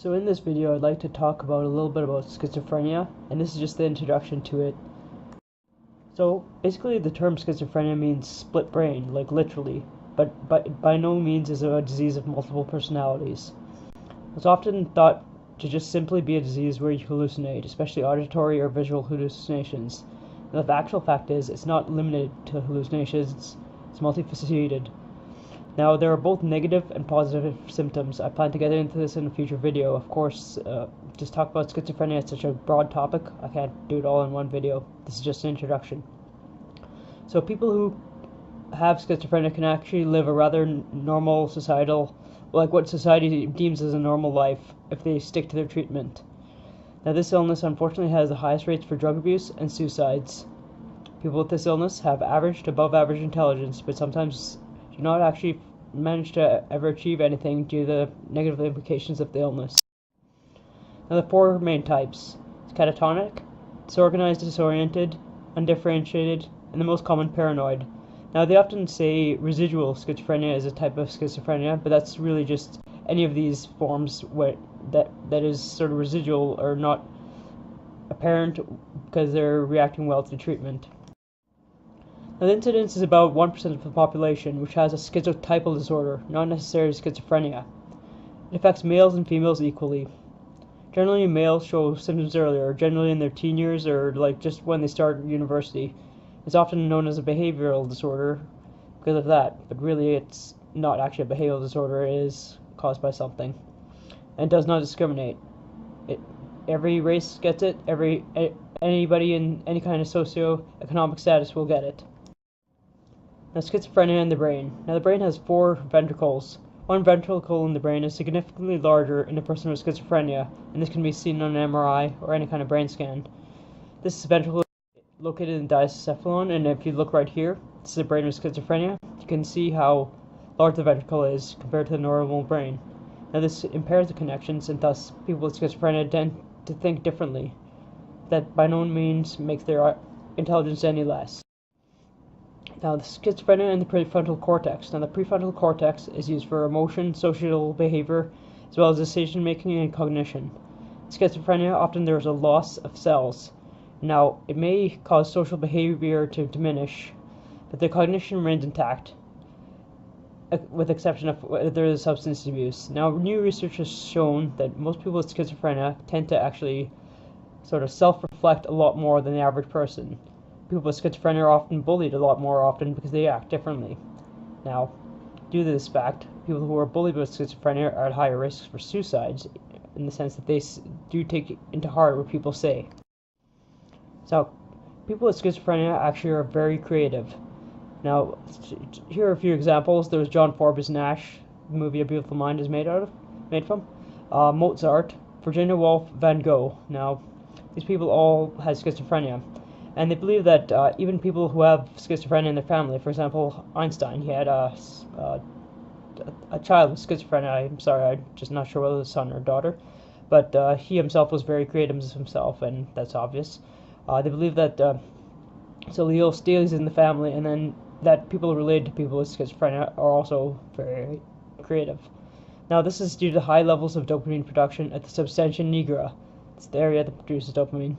So in this video I'd like to talk about a little bit about schizophrenia, and this is just the introduction to it. So basically the term schizophrenia means split brain, like literally, but by no means is it a disease of multiple personalities. It's often thought to just simply be a disease where you hallucinate, especially auditory or visual hallucinations. Now, the actual fact is it's not limited to hallucinations, it's multifaceted. Now, there are both negative and positive symptoms. I plan to get into this in a future video. Of course, just talk about schizophrenia, it's such a broad topic, I can't do it all in one video. This is just an introduction. So people who have schizophrenia can actually live a rather normal societal, like what society deems as a normal life, if they stick to their treatment. Now, this illness unfortunately has the highest rates for drug abuse and suicides. People with this illness have average to above average intelligence, but sometimes do not actually manage to ever achieve anything due to the negative implications of the illness. Now, the four main types: it's catatonic, disorganized, disoriented, undifferentiated, and the most common, paranoid. Now, they often say residual schizophrenia is a type of schizophrenia, but that's really just any of these forms that is sort of residual or not apparent because they're reacting well to treatment. Now, the incidence is about 1% of the population, which has a schizotypal disorder, not necessarily schizophrenia. It affects males and females equally. Generally, males show symptoms earlier, generally in their teen years or like just when they start university. It's often known as a behavioral disorder because of that, but really it's not actually a behavioral disorder, it is caused by something. And does not discriminate. Every race gets it, anybody in any kind of socio-economic status will get it. Now, schizophrenia in the brain. Now, the brain has four ventricles. One ventricle in the brain is significantly larger in a person with schizophrenia, and this can be seen on an MRI or any kind of brain scan. This ventricle is located in the diencephalon, and if you look right here, this is the brain with schizophrenia. You can see how large the ventricle is compared to the normal brain. Now, this impairs the connections, and thus people with schizophrenia tend to think differently. That by no means makes their intelligence any less. Now, the schizophrenia in the prefrontal cortex. Now, the prefrontal cortex is used for emotion, social behavior, as well as decision making and cognition. In schizophrenia, often there is a loss of cells. Now, it may cause social behavior to diminish, but the cognition remains intact, with the exception of whether there is substance abuse. Now, new research has shown that most people with schizophrenia tend to actually sort of self-reflect a lot more than the average person. People with schizophrenia are often bullied a lot more often because they act differently. Now, due to this fact, people who are bullied with schizophrenia are at higher risk for suicides, in the sense that they do take into heart what people say. So, people with schizophrenia actually are very creative. Now, here are a few examples. There was John Forbes Nash, the movie A Beautiful Mind is made from. Mozart, Virginia Woolf, Van Gogh. Now, these people all had schizophrenia. And they believe that even people who have schizophrenia in their family, for example, Einstein, he had a child with schizophrenia. I'm sorry, I'm just not sure whether it was a son or daughter. But he himself was very creative himself, and that's obvious. They believe that so allele steals in the family, and then that people related to people with schizophrenia are also very creative. Now, this is due to high levels of dopamine production at the substantia nigra. It's the area that produces dopamine.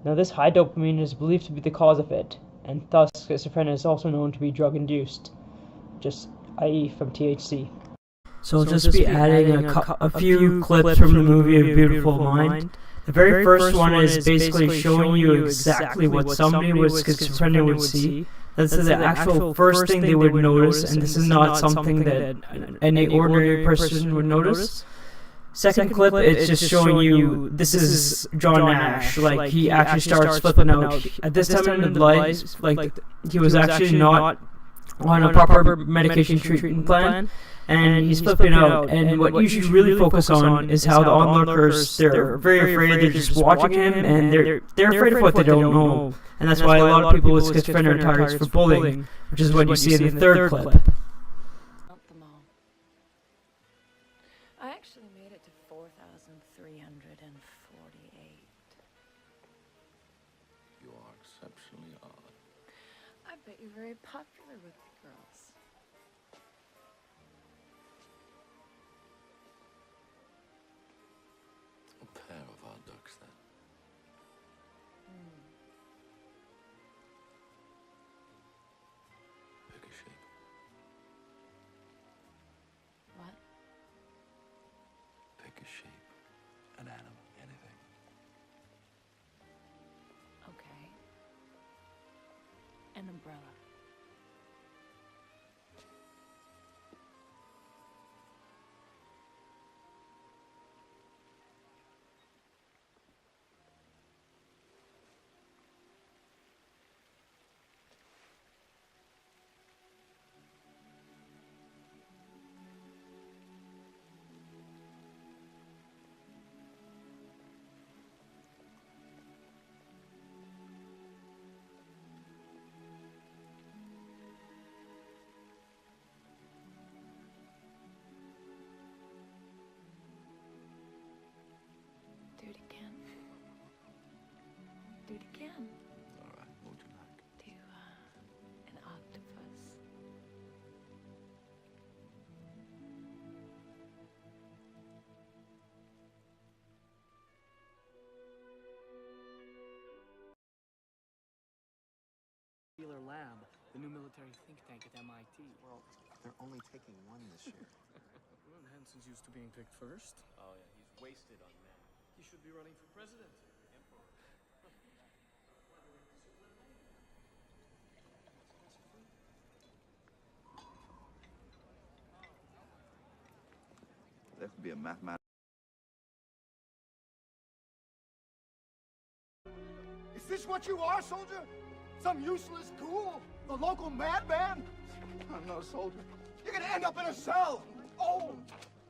Now, this high dopamine is believed to be the cause of it, and thus schizophrenia is also known to be drug-induced, just i.e. from THC. So I'll just be adding a few clips from the movie A Beautiful Mind. The very first one is basically showing you exactly what somebody with schizophrenia would see. That's the actual first thing they would notice, and this is not something that any ordinary person would notice. Second clip, it's just showing you this is John Nash. Like, he actually starts flipping out. At this time in his life, like, he was actually not on a proper medication treatment plan, and he's flipping out. And what you should really focus on is how the onlookers, they're very afraid. They're just watching him, and they're afraid of what they don't know. And that's why a lot of people with schizophrenia are targets for bullying, which is what you see in the third clip. I actually made it to 4,348. You are exceptionally odd. I bet you're very popular with the girls. an umbrella. Do it again. Do it again. All right, what would you like? Do an octopus. Lab, the new military think tank at MIT. Well, they're only taking one this year. Well, Hansen's used to being picked first. Oh, yeah, he's wasted on that. He should be running for president. There could be a mathematical. Is this what you are, soldier? Some useless ghoul? The local madman? I'm not a soldier. You're gonna end up in a cell! Old,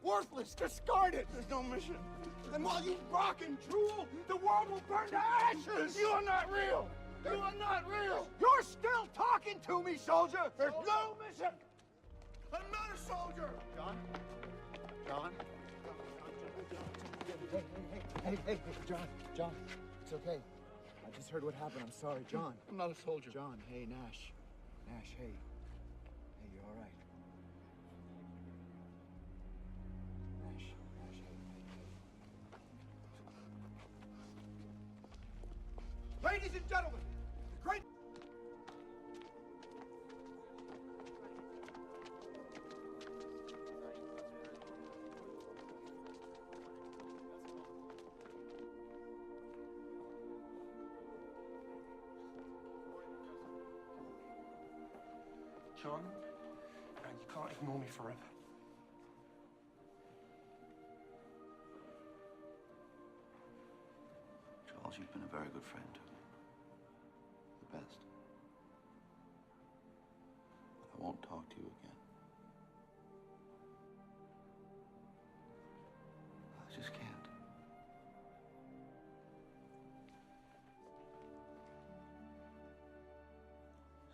worthless, discarded! There's no mission. And while you rock and drool, the world will burn to ashes! You are not real. You are not real. You're still talking to me, soldier! There's no mission. I'm not a soldier. John? John? Hey, John, it's okay. I just heard what happened. I'm sorry, John. I'm not a soldier. John, hey, Nash. Nash, hey. Hey, you're all right. Nash, hey. Ladies and gentlemen, the great... John, you can't ignore me forever. Charles, you've been a very good friend to me. The best. I won't talk to you again. I just can't.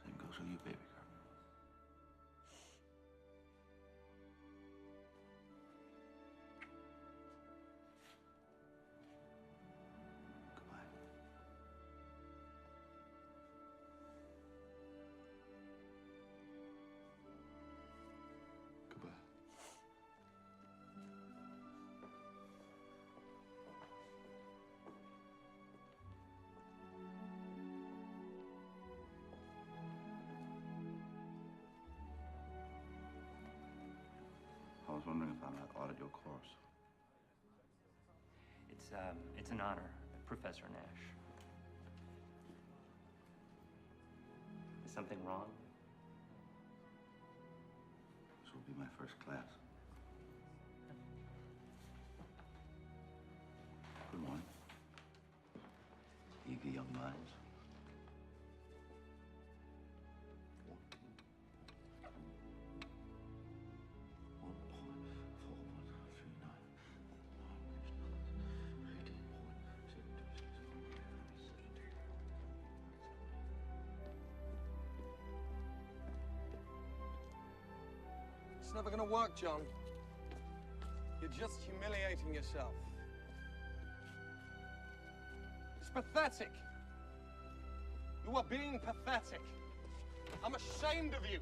Same goes with you, baby girl. Goodbye. Goodbye. I was wondering if I might audit your course. It's an honor, Professor Nash. Is something wrong? This will be my first class. Good morning. Eager young minds. It's never gonna work, John. You're just humiliating yourself. It's pathetic. You are being pathetic. I'm ashamed of you.